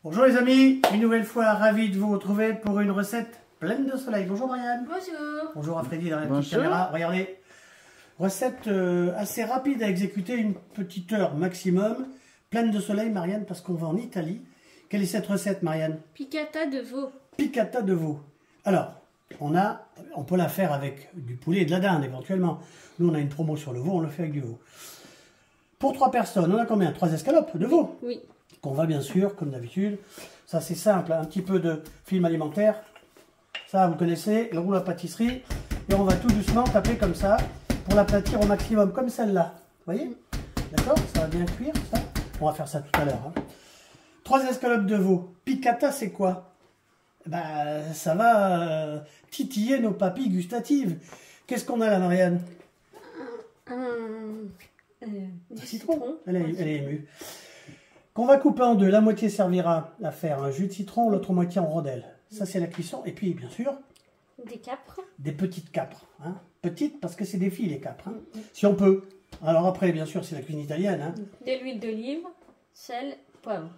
Bonjour les amis, une nouvelle fois ravi de vous retrouver pour une recette pleine de soleil. Bonjour Marianne. Bonjour. Bonjour à Freddy dans la petite caméra. Regardez, recette assez rapide à exécuter, une petite heure maximum, pleine de soleil Marianne parce qu'on va en Italie. Quelle est cette recette Marianne? Piccata de veau. Piccata de veau. Alors, on peut la faire avec du poulet et de la dinde éventuellement. Nous on a une promo sur le veau, on le fait avec du veau. Pour 3 personnes, on a combien? 3 escalopes de veau? Oui. Qu'on va bien sûr, comme d'habitude. Ça c'est simple, un petit peu de film alimentaire. Ça vous connaissez, le roule à pâtisserie. Et on va tout doucement taper comme ça pour l'aplatir au maximum, comme celle-là. Vous voyez? D'accord? Ça va bien cuire ça. On va faire ça tout à l'heure. 3 escalopes de veau. Piccata c'est quoi? Ben, ça va titiller nos papilles gustatives. Qu'est-ce qu'on a là Marianne? Du citron. Elle est émue. Qu'on va couper en deux. La moitié servira à faire un jus de citron, l'autre moitié en rondelles. Ça, c'est la cuisson. Et puis, bien sûr, des capres. Des petites capres. Hein. Petites parce que c'est des filles, les capres. Hein. Si on peut. Alors après, bien sûr, c'est la cuisine italienne. Hein. De l'huile d'olive, sel, poivre.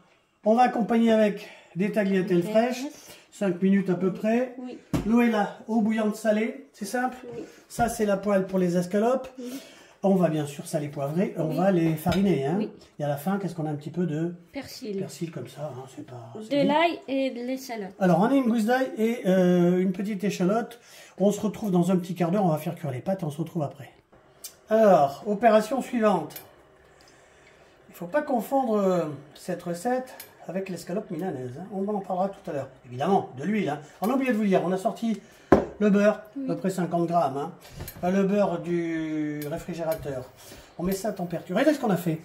On va accompagner avec des tagliatelles fraîches. 5 minutes à peu près. Oui. L'eau est là, eau bouillante salée. C'est simple. Oui. Ça, c'est la poêle pour les escalopes. Oui. On va bien sûr saler poivrer, on va les fariner. Hein. Oui. Et à la fin, qu'est-ce qu'on a? Un petit peu de persil. Persil comme ça, hein, c'est pas... De l'ail et de l'échalote. Alors, on a une gousse d'ail et une petite échalote. On se retrouve dans un petit quart d'heure, on va faire cuire les pâtes et on se retrouve après. Alors, opération suivante. Il ne faut pas confondre cette recette avec l'escalope milanaise. Hein. On en parlera tout à l'heure. Évidemment, de l'huile. Hein. On a oublié de vous dire, on a sorti... le beurre, à peu près 50 grammes, hein. Le beurre du réfrigérateur. On met ça à température. Regardez ce qu'on a fait.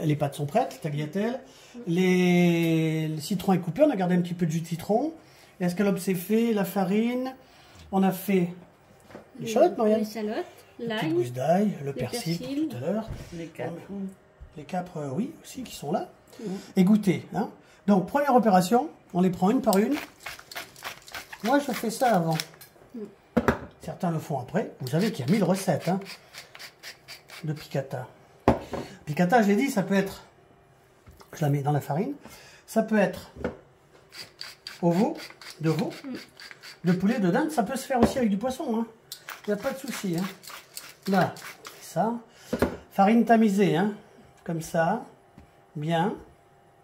Les pâtes sont prêtes, les tagliatelles. Le citron est coupé, on a gardé un petit peu de jus de citron. L'escalope c'est fait, la farine. On a fait l'échalote, Marianne. L'échalote, l'ail, petite gousse d'ail, le persil tout à l'heure. Les capres. Les capres, oui, aussi, qui sont là. Égouttez. Hein. Donc, première opération, on les prend une par une. Moi, je fais ça avant. Certains le font après. Vous savez qu'il y a 1000 recettes hein, de piccata. Piccata, je l'ai dit, ça peut être... Je la mets dans la farine. Ça peut être au veau, de veau, de poulet, de dinde. Ça peut se faire aussi avec du poisson. Hein. Il n'y a pas de souci. Hein. Là, ça. Farine tamisée, hein, comme ça. Bien.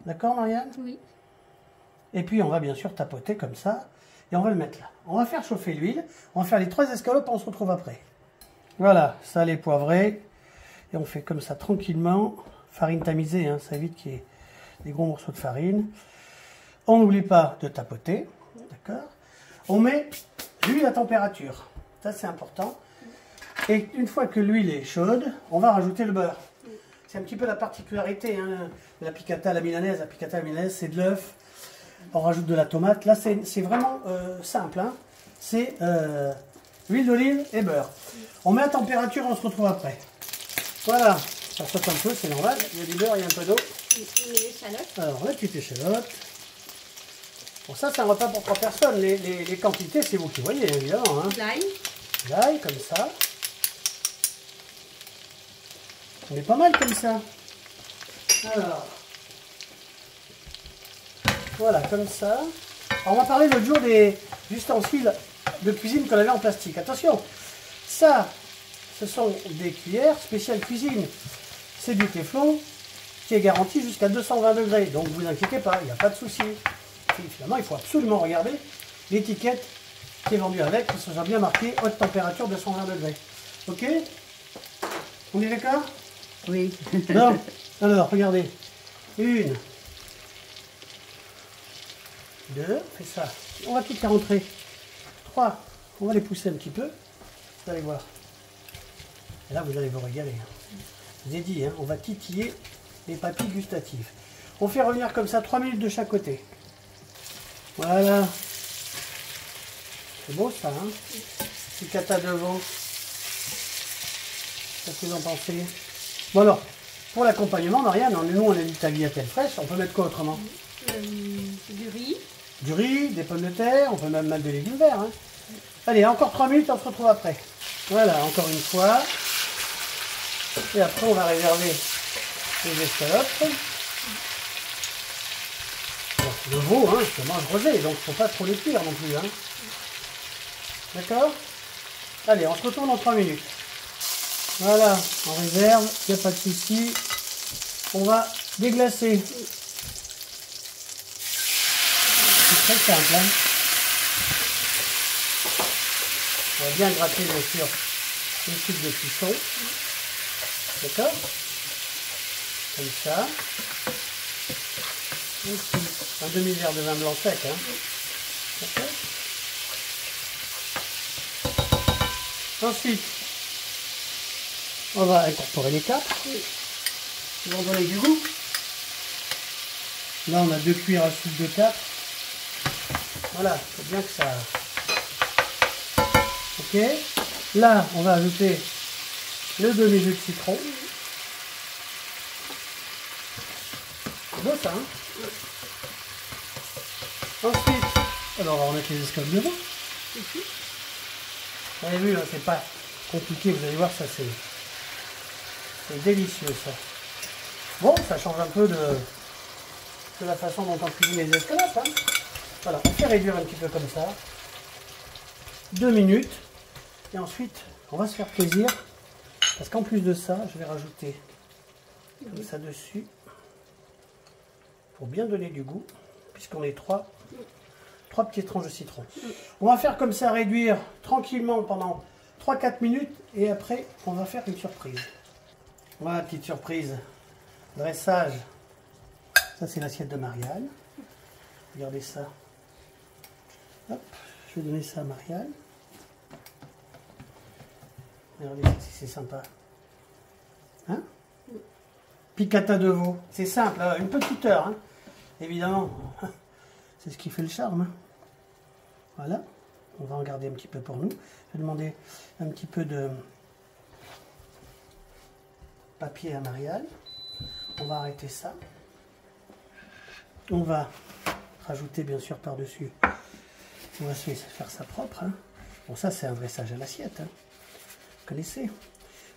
D'accord, Marianne? Oui. Et puis, on va bien sûr tapoter comme ça. Et on va le mettre là. On va faire chauffer l'huile. On va faire les 3 escalopes, on se retrouve après. Voilà, salé, poivré. Et on fait comme ça tranquillement. Farine tamisée, hein, ça évite qu'il y ait des gros morceaux de farine. On n'oublie pas de tapoter. D'accord. On met l'huile à température. Ça, c'est important. Et une fois que l'huile est chaude, on va rajouter le beurre. C'est un petit peu la particularité hein, de la piccata à la milanaise. La piccata à la milanaise, c'est de l'œuf. On rajoute de la tomate. Là, c'est vraiment simple. Hein. C'est huile d'olive et beurre. On met à température, on se retrouve après. Voilà. Ça saute un peu, c'est normal. Il y a du beurre, il y a un peu d'eau. Alors, la petite échalote. Bon, ça, c'est un repas pour 3 personnes. Les quantités, c'est vous qui voyez, évidemment. Hein. L'ail. L'ail, comme ça. On est pas mal comme ça. Alors... Voilà, comme ça. Alors, on va parler l'autre jour des ustensiles de cuisine qu'on avait en plastique. Attention, ça, ce sont des cuillères spéciales cuisine. C'est du téflon qui est garanti jusqu'à 220 degrés. Donc, vous inquiétez pas, il n'y a pas de souci. Finalement, il faut absolument regarder l'étiquette qui est vendue avec, que ce soit bien marqué haute température 220 degrés. Ok? On est d'accord? Oui. Non. Alors, regardez. 1, 2, on fait ça. On va toutes les rentrer. 3, on va les pousser un petit peu. Vous allez voir. Et là, vous allez vous régaler. Je vous ai dit, hein, on va titiller les papilles gustatives. On fait revenir comme ça 3 minutes de chaque côté. Voilà. C'est beau ça, hein? Piccata de veau. Qu'est-ce que vous en pensez? Bon alors, pour l'accompagnement, Marianne, nous on a des tagliatelles fraîches. On peut mettre quoi autrement? Du riz. Du riz, des pommes de terre, on peut même mettre des légumes verts. Hein. Allez, encore 3 minutes, on se retrouve après. Voilà, encore une fois. Et après, on va réserver les escalopes. Bon. Le veau, hein, je mange rosé, donc il ne faut pas trop les cuire non plus. Hein. D'accord? Allez, on se retrouve dans 3 minutes. Voilà, en réserve, il n'y a pas de souci. On va déglacer. C'est très simple. Hein. On va bien gratter, bien sûr, une coupe de cuisson. D'accord? Comme ça. Ici, un demi-verre de vin blanc sec. Hein. D'accord? Ensuite, on va incorporer les capres. Ils vont donner du goût. Là, on a 2 cuillères à soupe de capres. Voilà, il faut bien que ça... Ok. Là, on va ajouter le demi-jus de citron. C'est beau ça, hein? Ensuite, alors on va remettre les escalopes de veau. Vous avez vu, hein, c'est pas compliqué, vous allez voir, ça c'est délicieux ça. Bon, ça change un peu de la façon dont on cuisine les escalopes. Hein. Voilà, on fait réduire un petit peu comme ça. 2 minutes. Et ensuite, on va se faire plaisir. Parce qu'en plus de ça, je vais rajouter comme ça dessus. Pour bien donner du goût. Puisqu'on est 3 petites tranches de citron. On va faire comme ça, réduire tranquillement pendant 3-4 minutes. Et après, on va faire une surprise. Voilà, petite surprise. Dressage. Ça, c'est l'assiette de Marianne. Regardez ça. Hop, je vais donner ça à Marianne. Regardez ça, si c'est sympa. Hein? Piccata de veau. C'est simple, hein, une petite heure. Hein. Évidemment, c'est ce qui fait le charme. Hein. Voilà. On va en garder un petit peu pour nous. Je vais demander un petit peu de papier à Marianne. On va arrêter ça. On va rajouter bien sûr par-dessus. On va se faire ça propre. Hein. Bon, ça c'est un dressage à l'assiette. Hein. Vous connaissez.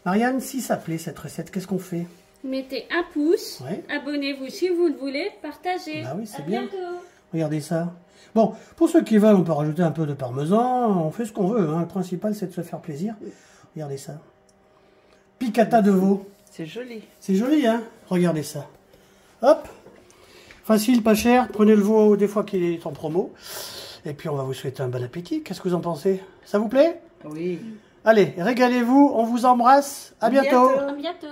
Marianne, si ça plaît cette recette, qu'est-ce qu'on fait? Mettez un pouce, ouais. Abonnez-vous si vous le voulez, partagez. Bah oui, c'est bien. bien. Regardez ça. Bon, pour ceux qui veulent, on peut rajouter un peu de parmesan. On fait ce qu'on veut. Hein. Le principal, c'est de se faire plaisir. Regardez ça. Piccata de veau. C'est joli. C'est joli, hein? Regardez ça. Hop. Facile, pas cher. Prenez le veau des fois qu'il est en promo. Et puis, on va vous souhaiter un bon appétit. Qu'est-ce que vous en pensez? Ça vous plaît? Oui. Allez, régalez-vous. On vous embrasse. À bientôt. À bientôt.